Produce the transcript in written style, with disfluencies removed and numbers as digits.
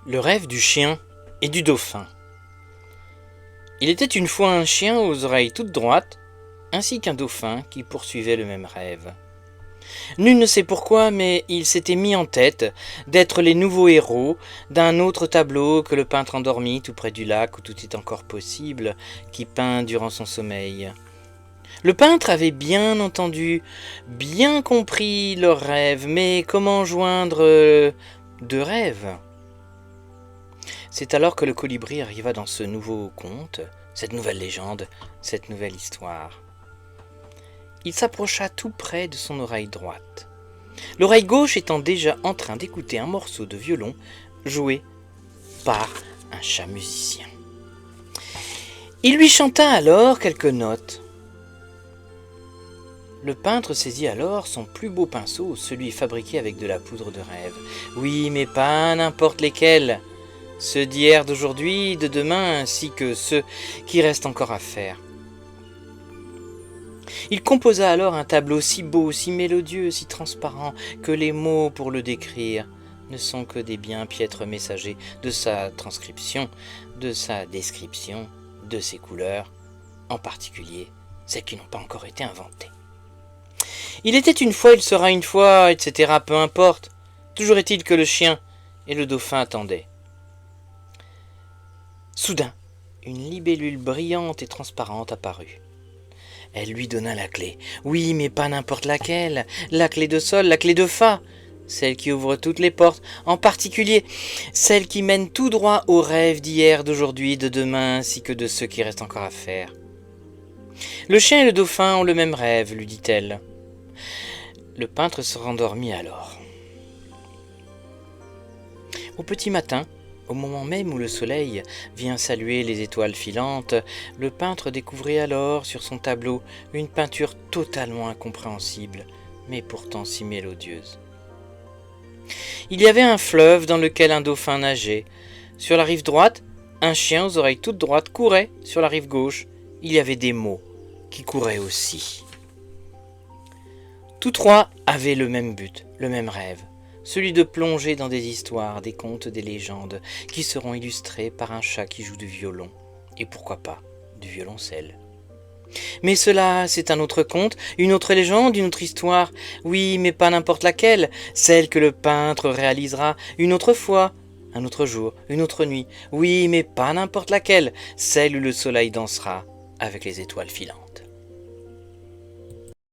Le rêve du chien et du dauphin. Il était une fois un chien aux oreilles toutes droites, ainsi qu'un dauphin qui poursuivait le même rêve. Nul ne sait pourquoi, mais il s'était mis en tête d'être les nouveaux héros d'un autre tableau que le peintre endormi tout près du lac où tout est encore possible, qui peint durant son sommeil. Le peintre avait bien entendu, bien compris leurs rêves, mais comment joindre deux rêves ? C'est alors que le colibri arriva dans ce nouveau conte, cette nouvelle légende, cette nouvelle histoire. Il s'approcha tout près de son oreille droite, l'oreille gauche étant déjà en train d'écouter un morceau de violon joué par un chat musicien. Il lui chanta alors quelques notes. Le peintre saisit alors son plus beau pinceau, celui fabriqué avec de la poudre de rêve. Oui, mais pas n'importe lesquels. Ceux d'hier, d'aujourd'hui, de demain, ainsi que ceux qui restent encore à faire. Il composa alors un tableau si beau, si mélodieux, si transparent, que les mots pour le décrire ne sont que des bien piètres messagers de sa transcription, de sa description, de ses couleurs, en particulier celles qui n'ont pas encore été inventées. Il était une fois, il sera une fois, etc., peu importe. Toujours est-il que le chien et le dauphin attendaient. Soudain, une libellule brillante et transparente apparut. Elle lui donna la clé. Oui, mais pas n'importe laquelle. La clé de sol, la clé de fa. Celle qui ouvre toutes les portes, en particulier celle qui mène tout droit aux rêves d'hier, d'aujourd'hui, de demain, ainsi que de ceux qui restent encore à faire. Le chien et le dauphin ont le même rêve, lui dit-elle. Le peintre se rendormit alors. Au petit matin, au moment même où le soleil vient saluer les étoiles filantes, le peintre découvrit alors sur son tableau une peinture totalement incompréhensible, mais pourtant si mélodieuse. Il y avait un fleuve dans lequel un dauphin nageait. Sur la rive droite, un chien aux oreilles toutes droites courait. Sur la rive gauche, il y avait des mots qui couraient aussi. Tous trois avaient le même but, le même rêve. Celui de plonger dans des histoires, des contes, des légendes, qui seront illustrés par un chat qui joue du violon, et pourquoi pas du violoncelle. Mais cela, c'est un autre conte, une autre légende, une autre histoire, oui, mais pas n'importe laquelle, celle que le peintre réalisera une autre fois, un autre jour, une autre nuit, oui, mais pas n'importe laquelle, celle où le soleil dansera avec les étoiles filantes.